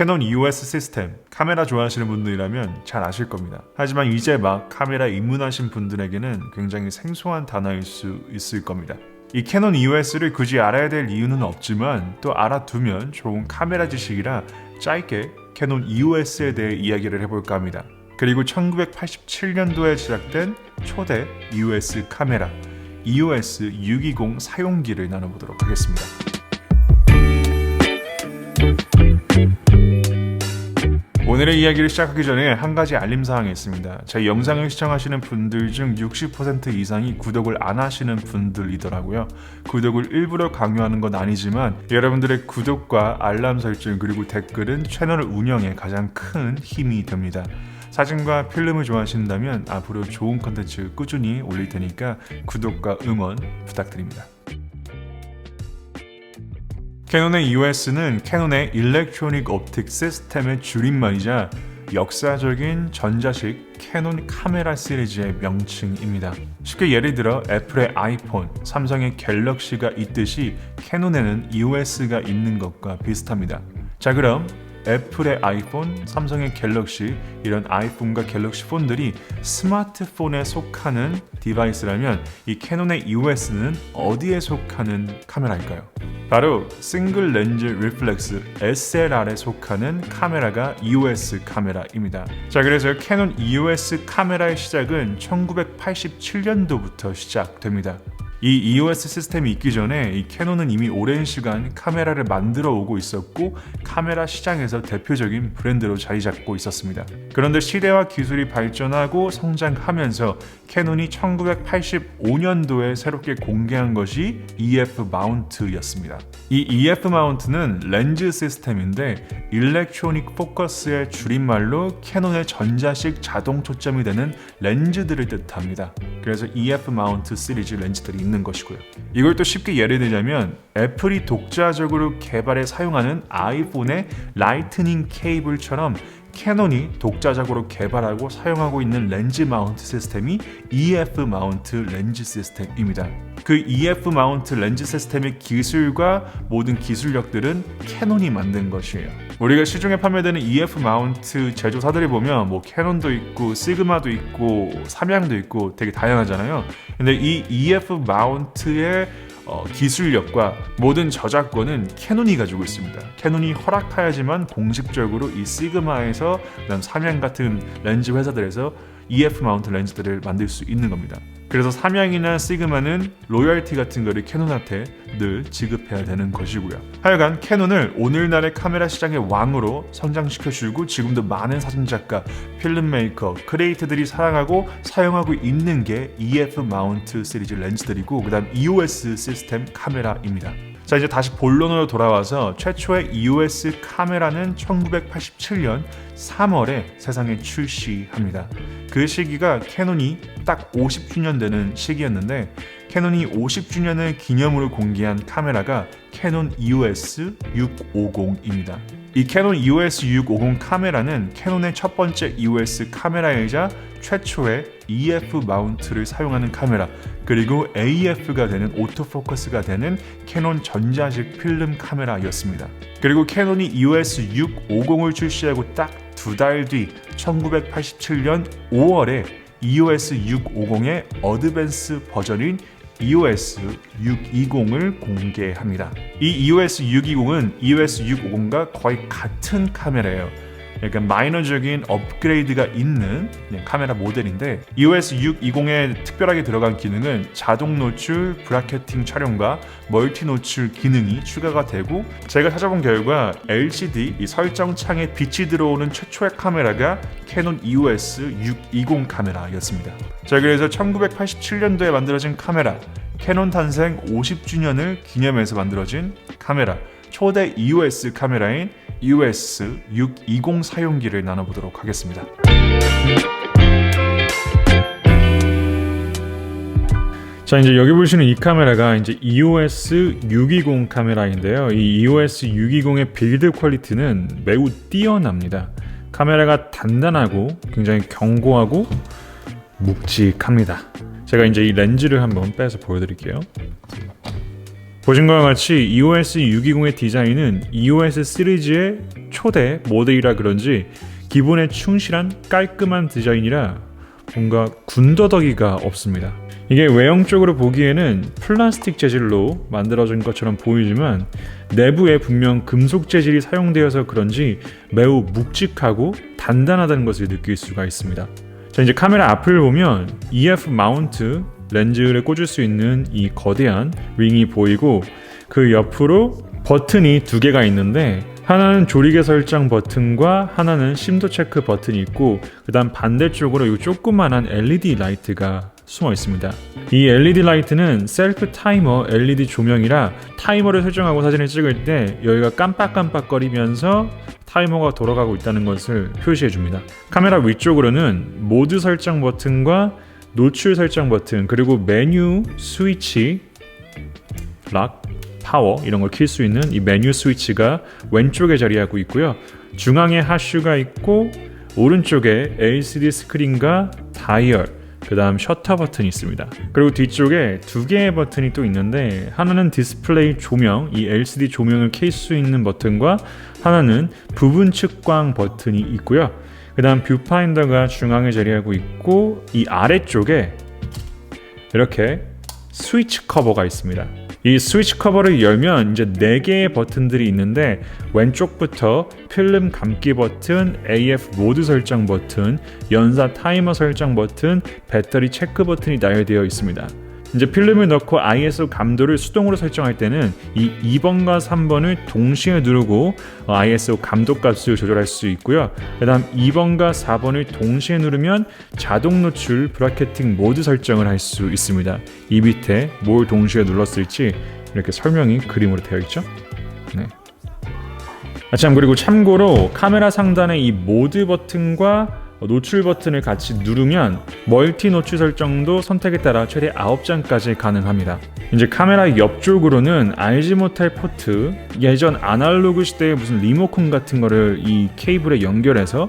캐논 EOS 시스템, 카메라 좋아하시는 분들이라면 잘 아실 겁니다. 하지만 이제 막 카메라에 입문하신 분들에게는 굉장히 생소한 단어일 수 있을 겁니다. 이 캐논 EOS를 굳이 알아야 될 이유는 없지만 또 알아두면 좋은 카메라 지식이라 짧게 캐논 EOS에 대해 이야기를 해볼까 합니다. 그리고 1987년도에 제작된 초대 EOS 카메라 EOS 620 사용기를 나눠보도록 하겠습니다. 오늘의 이야기를 시작하기 전에 한 가지 알림사항이 있습니다. 제 영상을 시청하시는 분들 중 60% 이상이 구독을 안 하시는 분들이더라고요. 구독을 일부러 강요하는 건 아니지만 여러분들의 구독과 알람 설정 그리고 댓글은 채널 운영에 가장 큰 힘이 됩니다. 사진과 필름을 좋아하신다면 앞으로 좋은 컨텐츠 꾸준히 올릴 테니까 구독과 응원 부탁드립니다. 캐논의 EOS는 캐논의 일렉트로닉 옵틱 시스템의 줄임말이자 역사적인 전자식 캐논 카메라 시리즈의 명칭입니다. 쉽게 예를 들어 애플의 아이폰, 삼성의 갤럭시가 있듯이 캐논에는 EOS가 있는 것과 비슷합니다. 자, 그럼 애플의 아이폰, 삼성의 갤럭시, 이런 아이폰과 갤럭시 폰들이 스마트폰에 속하는 디바이스라면 이 캐논의 EOS는 어디에 속하는 카메라일까요? 바로 싱글 렌즈 리플렉스 SLR에 속하는 카메라가 EOS 카메라입니다. 자, 그래서 캐논 EOS 카메라의 시작은 1987년도부터 시작됩니다. 이 EOS 시스템이 있기 전에 이 캐논은 이미 오랜 시간 카메라를 만들어 오고 있었고 카메라 시장에서 대표적인 브랜드로 자리 잡고 있었습니다. 그런데 시대와 기술이 발전하고 성장하면서 캐논이 1985년도에 새롭게 공개한 것이 EF 마운트였습니다. 이 EF 마운트는 렌즈 시스템인데 일렉트로닉 포커스의 줄임말로 캐논의 전자식 자동 초점이 되는 렌즈들을 뜻합니다. 그래서 EF 마운트 시리즈 렌즈들이 있는 것이고요. 이걸 또 쉽게 예를 들자면 애플이 독자적으로 개발해 사용하는 아이폰의 라이트닝 케이블처럼 캐논이 독자적으로 개발하고 사용하고 있는 렌즈 마운트 시스템이 EF 마운트 렌즈 시스템입니다. 그 EF 마운트 렌즈 시스템의 기술과 모든 기술력들은 캐논이 만든 것이에요. 우리가 시중에 판매되는 EF 마운트 제조사들을 보면 캐논도 있고 시그마도 있고 삼양도 있고 되게 다양하잖아요. 근데 이 EF 마운트의 기술력과 모든 저작권은 캐논이 가지고 있습니다. 캐논이 허락해야지만 공식적으로 이 시그마에서 그다음 삼양 같은 렌즈 회사들에서 EF 마운트 렌즈들을 만들 수 있는 겁니다. 그래서 삼양이나 시그마는 로열티 같은 거를 캐논한테 늘 지급해야 되는 것이고요. 하여간 캐논을 오늘날의 카메라 시장의 왕으로 성장시켜주고 지금도 많은 사진작가, 필름메이커, 크리에이터들이 사랑하고 사용하고 있는 게 EF 마운트 시리즈 렌즈들이고 그다음 EOS 시스템 카메라입니다. 자, 이제 다시 본론으로 돌아와서 최초의 EOS 카메라는 1987년 3월에 세상에 출시합니다. 그 시기가 캐논이 딱 50주년 되는 시기였는데 캐논이 50주년을 기념으로 공개한 카메라가 캐논 EOS 650입니다. 이 캐논 EOS 650 카메라는 캐논의 첫 번째 EOS 카메라이자 최초의 EF 마운트를 사용하는 카메라 그리고 AF가 되는 오토포커스가 되는 캐논 전자식 필름 카메라였습니다. 그리고 캐논이 EOS 650을 출시하고 딱 두 달 뒤 1987년 5월에 EOS 650의 어드밴스 버전인 EOS 620을 공개합니다. 이 EOS 620은 EOS 650과 거의 같은 카메라예요. 약간 마이너적인 업그레이드가 있는 카메라 모델인데 EOS 620에 특별하게 들어간 기능은 자동 노출, 브라켓팅 촬영과 멀티 노출 기능이 추가가 되고 제가 찾아본 결과 LCD 이 설정 창에 빛이 들어오는 최초의 카메라가 캐논 EOS 620 카메라였습니다. 자, 그래서 1987년도에 만들어진 카메라 캐논 탄생 50주년을 기념해서 만들어진 카메라 초대 EOS 카메라인 EOS 620 사용기를 나눠보도록 하겠습니다. 자, 이제 여기 보시는 이 카메라가 이제 EOS 620 카메라인데요. 이 EOS 620의 빌드 퀄리티는 매우 뛰어납니다. 카메라가 단단하고 굉장히 견고하고 묵직합니다. 제가 이제 이 렌즈를 한번 빼서 보여드릴게요. 보신 것과 같이 EOS 620의 디자인은 EOS 시리즈의 초대 모델이라 그런지 기본에 충실한 깔끔한 디자인이라 뭔가 군더더기가 없습니다. 이게 외형적으로 보기에는 플라스틱 재질로 만들어진 것처럼 보이지만 내부에 분명 금속 재질이 사용되어서 그런지 매우 묵직하고 단단하다는 것을 느낄 수가 있습니다. 자, 이제 카메라 앞을 보면 EF 마운트 렌즈를 꽂을 수 있는 이 거대한 링이 보이고 그 옆으로 버튼이 두 개가 있는데 하나는 조리개 설정 버튼과 하나는 심도 체크 버튼이 있고 그 다음 반대쪽으로 이 조그만한 LED 라이트가 숨어 있습니다. 이 LED 라이트는 셀프 타이머 LED 조명이라 타이머를 설정하고 사진을 찍을 때 여기가 깜빡깜빡거리면서 타이머가 돌아가고 있다는 것을 표시해 줍니다. 카메라 위쪽으로는 모드 설정 버튼과 노출 설정 버튼 그리고 메뉴 스위치 락, 파워 이런 걸 킬 수 있는 이 메뉴 스위치가 왼쪽에 자리하고 있고요. 중앙에 하슈가 있고 오른쪽에 LCD 스크린과 다이얼 그 다음 셔터 버튼이 있습니다. 그리고 뒤쪽에 두 개의 버튼이 또 있는데 하나는 디스플레이 조명, 이 LCD 조명을 켤 수 있는 버튼과 하나는 부분 측광 버튼이 있고요. 그 다음 뷰파인더가 중앙에 자리하고 있고 이 아래쪽에 이렇게 스위치 커버가 있습니다. 이 스위치 커버를 열면 이제 4개의 버튼들이 있는데 왼쪽부터 필름 감기 버튼, AF 모드 설정 버튼, 연사 타이머 설정 버튼, 배터리 체크 버튼이 나열되어 있습니다. 이제 필름을 넣고 ISO 감도를 수동으로 설정할 때는 이 2번과 3번을 동시에 누르고 ISO 감도 값을 조절할 수 있고요. 그 다음 2번과 4번을 동시에 누르면 자동 노출 브라켓팅 모드 설정을 할 수 있습니다. 이 밑에 뭘 동시에 눌렀을지 이렇게 설명이 그림으로 되어 있죠. 네. 그리고 참고로 카메라 상단에 이 모드 버튼과 노출 버튼을 같이 누르면 멀티 노출 설정도 선택에 따라 최대 9장까지 가능합니다. 이제 카메라 옆쪽으로는 알지 못할 포트, 예전 아날로그 시대의 무슨 리모컨 같은 거를 이 케이블에 연결해서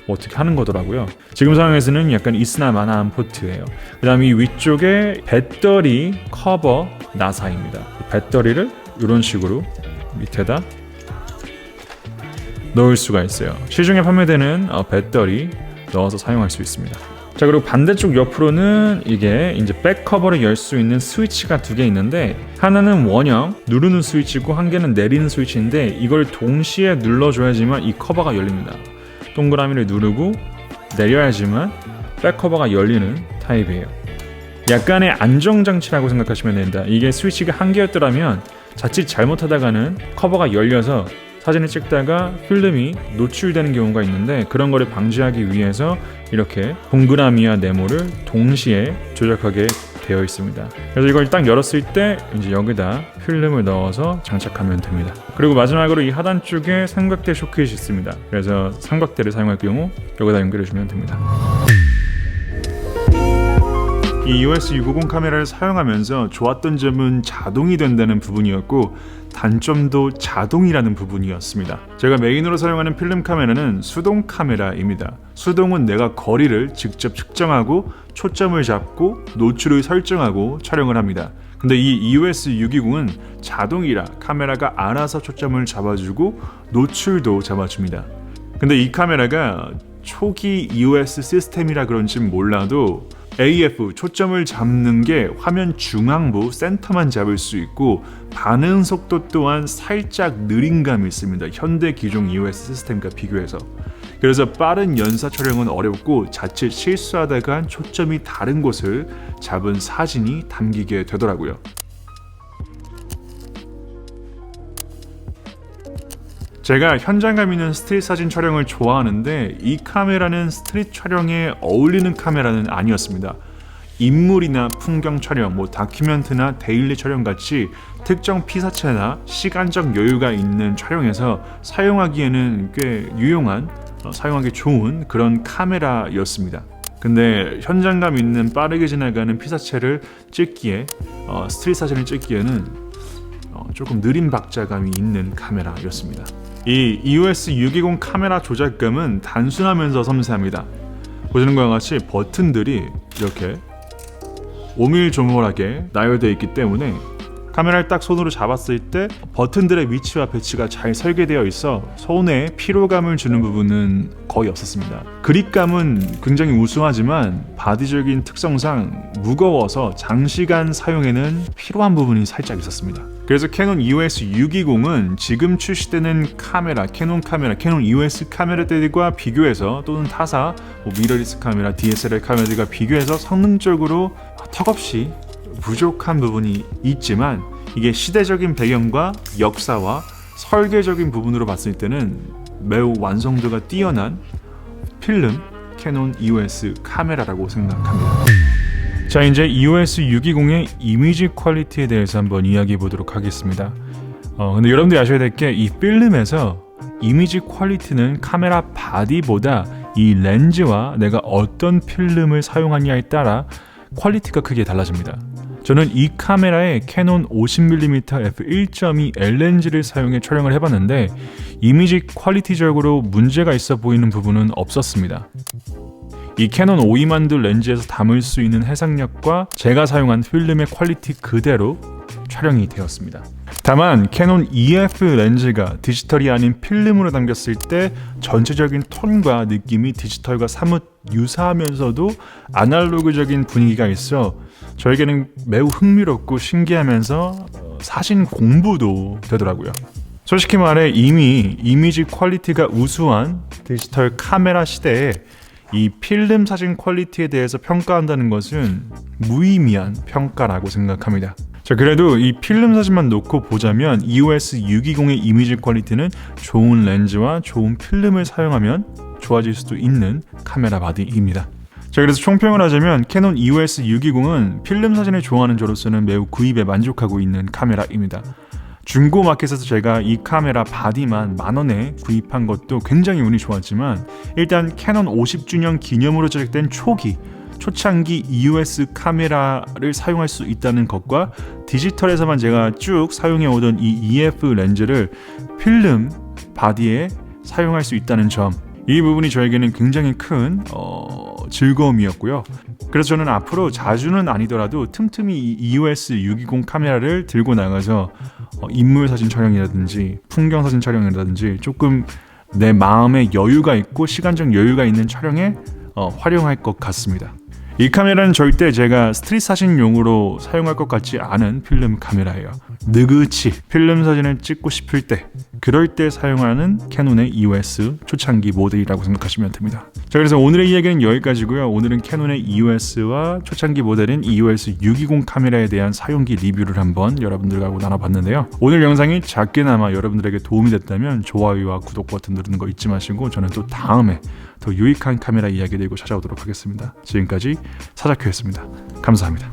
어떻게 하는 거더라고요. 지금 상황에서는 약간 있으나 마나한 포트예요. 그 다음 이 위쪽에 배터리 커버 나사입니다. 배터리를 이런 식으로 밑에다 넣을 수가 있어요. 시중에 판매되는 배터리 넣어서 사용할 수 있습니다. 자, 그리고 반대쪽 옆으로는 이게 이제 백 커버를 열 수 있는 스위치가 두 개 있는데 하나는 원형 누르는 스위치고 한 개는 내리는 스위치인데 이걸 동시에 눌러줘야지만 이 커버가 열립니다. 동그라미를 누르고 내려야지만 백 커버가 열리는 타입이에요. 약간의 안정장치라고 생각하시면 됩니다. 이게 스위치가 한 개였더라면 자칫 잘못하다가는 커버가 열려서 사진을 찍다가 필름이 노출되는 경우가 있는데 그런 거를 방지하기 위해서 이렇게 동그라미와 네모를 동시에 조작하게 되어 있습니다. 그래서 이걸 딱 열었을 때 이제 여기다 필름을 넣어서 장착하면 됩니다. 그리고 마지막으로 이 하단 쪽에 삼각대 소켓이 있습니다. 그래서 삼각대를 사용할 경우 여기다 연결해 주면 됩니다. 이 EOS 650 카메라를 사용하면서 좋았던 점은 자동이 된다는 부분이었고 단점도 자동이라는 부분이었습니다. 제가 메인으로 사용하는 필름 카메라는 수동 카메라입니다. 수동은 내가 거리를 직접 측정하고 초점을 잡고 노출을 설정하고 촬영을 합니다. 근데 이 EOS 620은 자동이라 카메라가 알아서 초점을 잡아주고 노출도 잡아줍니다. 근데 이 카메라가 초기 EOS 시스템이라 그런진 몰라도 AF 초점을 잡는 게 화면 중앙부 센터만 잡을 수 있고 반응 속도 또한 살짝 느린 감이 있습니다. 현대 기종 EOS 시스템과 비교해서. 그래서 빠른 연사 촬영은 어렵고 자칫 실수하다가 초점이 다른 곳을 잡은 사진이 담기게 되더라고요. 제가 현장감 있는 스트릿 사진 촬영을 좋아하는데 이 카메라는 스트릿 촬영에 어울리는 카메라는 아니었습니다. 인물이나 풍경 촬영, 다큐멘트나 데일리 촬영 같이 특정 피사체나 시간적 여유가 있는 촬영에서 사용하기에는 꽤 유용한, 사용하기 좋은 그런 카메라였습니다. 근데 현장감 있는 빠르게 지나가는 피사체를 찍기에, 스트릿 사진을 찍기에는 조금 느린 박자감이 있는 카메라였습니다. 이 EOS 620 카메라 조작감은 단순하면서 섬세합니다. 보시는 것과 같이 버튼들이 이렇게 오밀조밀하게 나열되어 있기 때문에 카메라를 딱 손으로 잡았을 때 버튼들의 위치와 배치가 잘 설계되어 있어 손에 피로감을 주는 부분은 거의 없었습니다. 그립감은 굉장히 우수하지만 바디적인 특성상 무거워서 장시간 사용에는 피로한 부분이 살짝 있었습니다. 그래서 캐논 EOS 620은 지금 출시되는 카메라, 캐논 EOS 카메라들과 비교해서 또는 타사 미러리스 카메라, DSLR 카메라들과 비교해서 성능적으로 턱없이 부족한 부분이 있지만 이게 시대적인 배경과 역사와 설계적인 부분으로 봤을 때는 매우 완성도가 뛰어난 필름 캐논 EOS 카메라라고 생각합니다. 자, 이제 EOS 620의 이미지 퀄리티에 대해서 한번 이야기해 보도록 하겠습니다. 근데 여러분들이 아셔야 될 게 이 필름에서 이미지 퀄리티는 카메라 바디보다 이 렌즈와 내가 어떤 필름을 사용하냐에 따라 퀄리티가 크게 달라집니다. 저는 이 카메라에 캐논 50mm f1.2 L렌즈를 사용해 촬영을 해봤는데 이미지 퀄리티적으로 문제가 있어 보이는 부분은 없었습니다. 이 캐논 52만두 렌즈에서 담을 수 있는 해상력과 제가 사용한 필름의 퀄리티 그대로 촬영이 되었습니다. 다만 캐논 EF 렌즈가 디지털이 아닌 필름으로 담겼을 때 전체적인 톤과 느낌이 디지털과 사뭇 유사하면서도 아날로그적인 분위기가 있어 저에게는 매우 흥미롭고 신기하면서 사진 공부도 되더라고요. 솔직히 말해 이미 이미지 퀄리티가 우수한 디지털 카메라 시대에 이 필름 사진 퀄리티에 대해서 평가한다는 것은 무의미한 평가라고 생각합니다. 자, 그래도 이 필름 사진만 놓고 보자면 EOS 620의 이미지 퀄리티는 좋은 렌즈와 좋은 필름을 사용하면 좋아질 수도 있는 카메라 바디입니다. 자, 그래서 총평을 하자면 캐논 EOS 620은 필름 사진을 좋아하는 저로서는 매우 구입에 만족하고 있는 카메라입니다. 중고 마켓에서 제가 이 카메라 바디만 10,000원에 구입한 것도 굉장히 운이 좋았지만 일단 캐논 50주년 기념으로 제작된 초창기 EOS 카메라를 사용할 수 있다는 것과 디지털에서만 제가 쭉 사용해오던 이 EF 렌즈를 필름 바디에 사용할 수 있다는 점, 이 부분이 저에게는 굉장히 큰 즐거움이었고요. 그래서 저는 앞으로 자주는 아니더라도 틈틈이 이 EOS 620 카메라를 들고 나가서 인물 사진 촬영이라든지 풍경 사진 촬영이라든지 조금 내 마음에 여유가 있고 시간적 여유가 있는 촬영에 활용할 것 같습니다. 이 카메라는 절대 제가 스트릿 사진용으로 사용할 것 같지 않은 필름 카메라예요. 느긋이 필름 사진을 찍고 싶을 때, 그럴 때 사용하는 캐논의 EOS 초창기 모델이라고 생각하시면 됩니다. 자, 그래서 오늘의 이야기는 여기까지고요. 오늘은 캐논의 EOS와 초창기 모델인 EOS 620 카메라에 대한 사용기 리뷰를 한번 여러분들과 나눠봤는데요. 오늘 영상이 작게나마 여러분들에게 도움이 됐다면 좋아요와 구독 버튼 누르는 거 잊지 마시고 저는 또 다음에 더 유익한 카메라 이야기 들고 찾아오도록 하겠습니다. 지금까지 사자큐였습니다. 감사합니다.